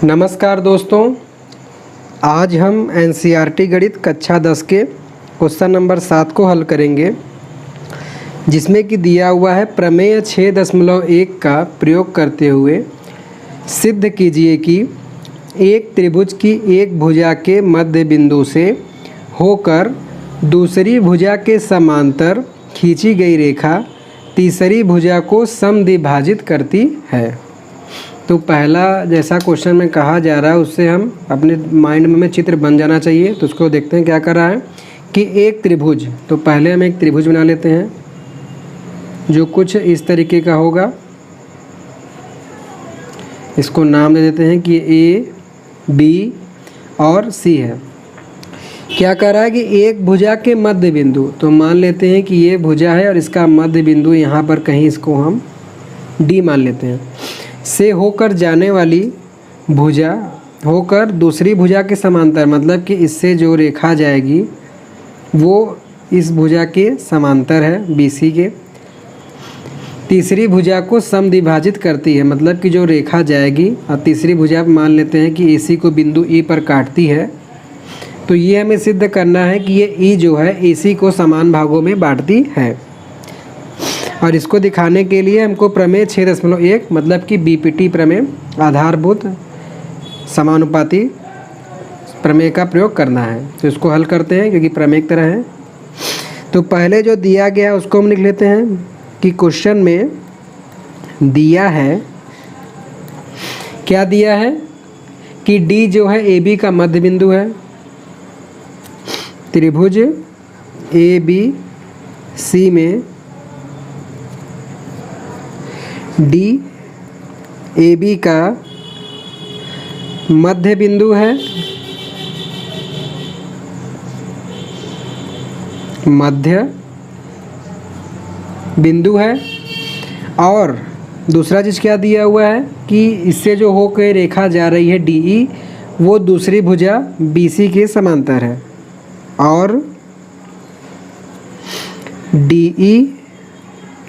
नमस्कार दोस्तों, आज हम एनसीईआरटी गणित कक्षा 10 के क्वेश्चन नंबर 7 को हल करेंगे, जिसमें कि दिया हुआ है प्रमेय 6.1 का प्रयोग करते हुए सिद्ध कीजिए कि एक त्रिभुज की एक भुजा के मध्य बिंदु से होकर दूसरी भुजा के समांतर खींची गई रेखा तीसरी भुजा को समद्विभाजित करती है। तो पहला जैसा क्वेश्चन में कहा जा रहा है उससे हम अपने माइंड में चित्र बन जाना चाहिए। तो उसको देखते हैं क्या कर रहा है कि एक त्रिभुज, तो पहले हम एक त्रिभुज बना लेते हैं जो कुछ इस तरीके का होगा। इसको नाम दे देते हैं कि ए, बी और सी है। क्या कर रहा है कि एक भुजा के मध्य बिंदु, तो मान लेते हैं कि ये भुजा है और इसका मध्य बिंदु यहाँ पर कहीं इसको हम डी मान लेते हैं, से होकर जाने वाली भुजा होकर दूसरी भुजा के समांतर, मतलब कि इससे जो रेखा जाएगी वो इस भुजा के समांतर है BC के, तीसरी भुजा को समद्विभाजित करती है। मतलब कि जो रेखा जाएगी और तीसरी भुजा मान लेते हैं कि AC को बिंदु E पर काटती है। तो ये हमें सिद्ध करना है कि ये E जो है AC को समान भागों में बांटती है। और इसको दिखाने के लिए हमको प्रमेय 6.1 मतलब कि BPT प्रमेय, आधारभूत समानुपाती प्रमेय का प्रयोग करना है। तो इसको हल करते हैं क्योंकि प्रमेय की तरह है। तो पहले जो दिया गया है उसको हम लिख लेते हैं कि क्वेश्चन में दिया है, क्या दिया है कि D जो है AB का मध्य बिंदु है, त्रिभुज ABC में AB का मध्य बिंदु है, मध्य बिंदु है। और दूसरा चीज़ क्या दिया हुआ है कि इससे जो होकर रेखा जा रही है DE वो दूसरी भुजा BC के समांतर है और DE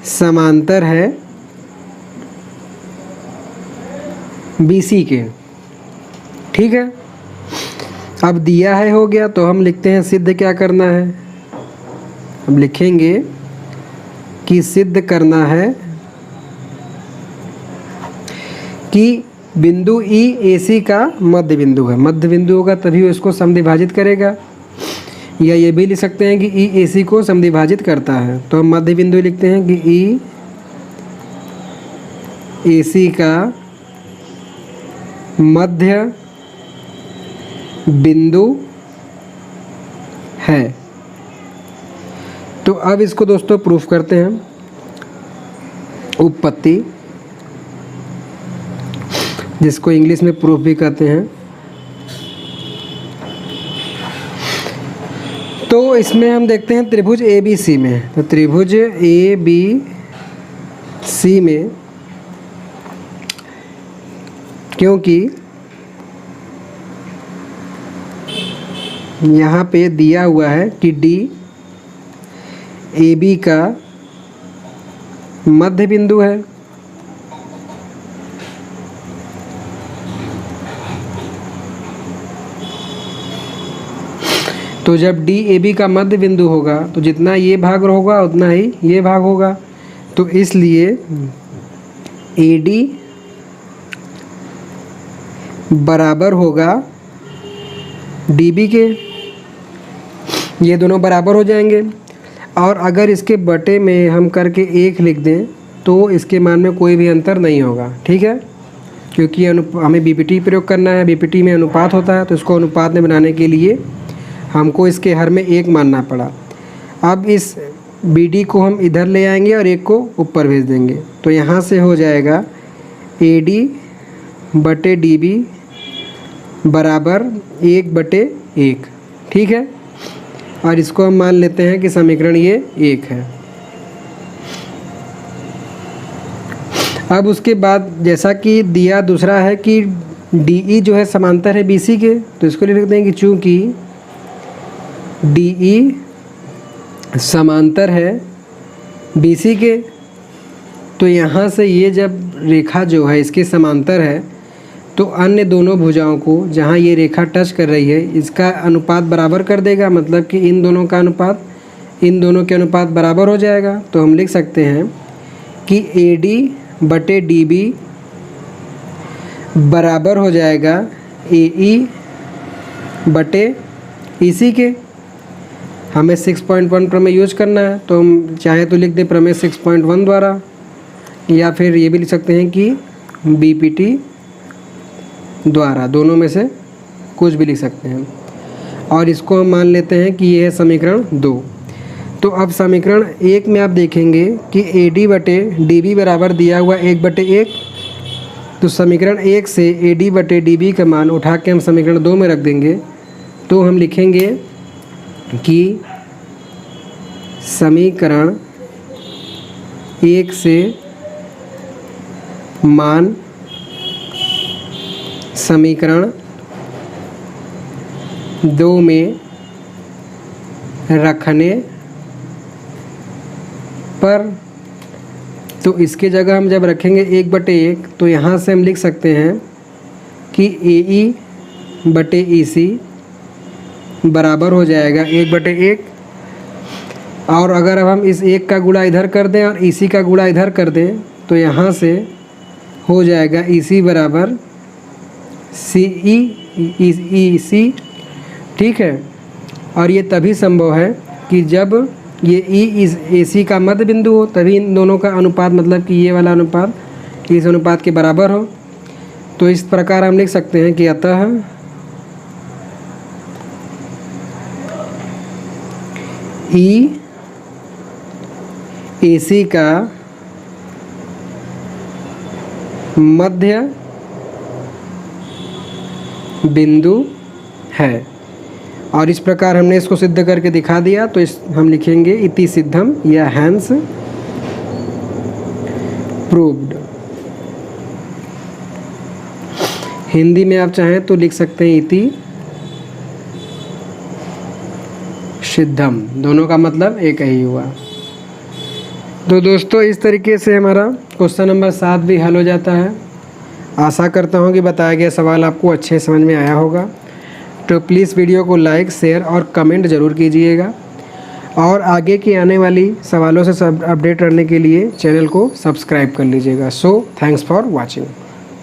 समांतर है BC के। ठीक है, अब दिया है हो गया, तो हम लिखते हैं सिद्ध क्या करना है। अब लिखेंगे कि सिद्ध करना है कि बिंदु E AC का मध्य बिंदु है। मध्य बिंदु होगा तभी वो इसको समद्विभाजित करेगा, या ये भी लिख सकते हैं कि E AC को समद्विभाजित करता है। तो हम मध्य बिंदु लिखते हैं कि E AC का मध्य बिंदु है। तो अब इसको दोस्तों प्रूफ करते हैं, उपपत्ति, जिसको इंग्लिश में प्रूफ भी कहते हैं। तो इसमें हम देखते हैं त्रिभुज ABC में, तो त्रिभुज ABC में क्योंकि यहाँ पे दिया हुआ है कि D AB का मध्य बिंदु है, तो जब D AB का मध्य बिंदु होगा तो जितना ये भाग होगा उतना ही ये भाग होगा। तो इसलिए AD बराबर होगा DB के, ये दोनों बराबर हो जाएंगे। और अगर इसके बटे में हम करके 1 लिख दें तो इसके मान में कोई भी अंतर नहीं होगा। ठीक है, क्योंकि हमें BPT प्रयोग करना है, BPT में अनुपात होता है, तो इसको अनुपात में बनाने के लिए हमको इसके हर में 1 मानना पड़ा। अब इस BD को हम इधर ले आएंगे और 1 को ऊपर भेज देंगे, तो यहाँ से हो जाएगा AD बटे DB बराबर 1/1। ठीक है, और इसको हम मान लेते हैं कि समीकरण ये 1 है। अब उसके बाद जैसा कि दिया दूसरा है कि DE जो है समांतर है BC के, तो इसको लिख दें कि चूँकि DE समांतर है BC के, तो यहाँ से ये जब रेखा जो है इसके समांतर है तो अन्य दोनों भुजाओं को जहाँ ये रेखा टच कर रही है इसका अनुपात बराबर कर देगा, मतलब कि इन दोनों का अनुपात इन दोनों के अनुपात बराबर हो जाएगा। तो हम लिख सकते हैं कि AD/DB बराबर हो जाएगा AE/EC के। हमें 6.1 प्रमेय यूज करना है, तो हम चाहे तो लिख दें प्रमेय 6.1 द्वारा, या फिर ये भी लिख सकते हैं कि BPT द्वारा, दोनों में से कुछ भी लिख सकते हैं। और इसको हम मान लेते हैं कि ये है समीकरण 2। तो अब समीकरण 1 में आप देखेंगे कि AD/DB बराबर दिया हुआ 1/1। तो समीकरण 1 से AD/DB का मान उठा के हम समीकरण 2 में रख देंगे। तो हम लिखेंगे कि समीकरण 1 से मान समीकरण 2 में रखने पर, तो इसके जगह हम जब रखेंगे 1/1 तो यहाँ से हम लिख सकते हैं कि AE/EC बराबर हो जाएगा 1/1। और अगर अब हम इस 1 का गुणा इधर कर दें और EC का गुणा इधर कर दें तो यहाँ से हो जाएगा EC बराबर EC, ठीक है। और ये तभी संभव है कि जब ये इस AC का मध्य बिंदु हो, तभी इन दोनों का अनुपात, मतलब कि ये वाला अनुपात इस अनुपात के बराबर हो। तो इस प्रकार हम लिख सकते हैं कि अतः AC का मध्य बिंदु है। और इस प्रकार हमने इसको सिद्ध करके दिखा दिया। तो हम लिखेंगे इति सिद्धम या हैंस प्रूव्ड। हिंदी में आप चाहें तो लिख सकते हैं इति सिद्धम, दोनों का मतलब एक ही हुआ। तो दोस्तों इस तरीके से हमारा क्वेश्चन नंबर 7 भी हल हो जाता है। आशा करता हूँ कि बताया गया सवाल आपको अच्छे समझ में आया होगा। तो प्लीज़ वीडियो को लाइक, शेयर और कमेंट ज़रूर कीजिएगा। और आगे की आने वाली सवालों से सब अपडेट रहने के लिए चैनल को सब्सक्राइब कर लीजिएगा। So thanks for watching.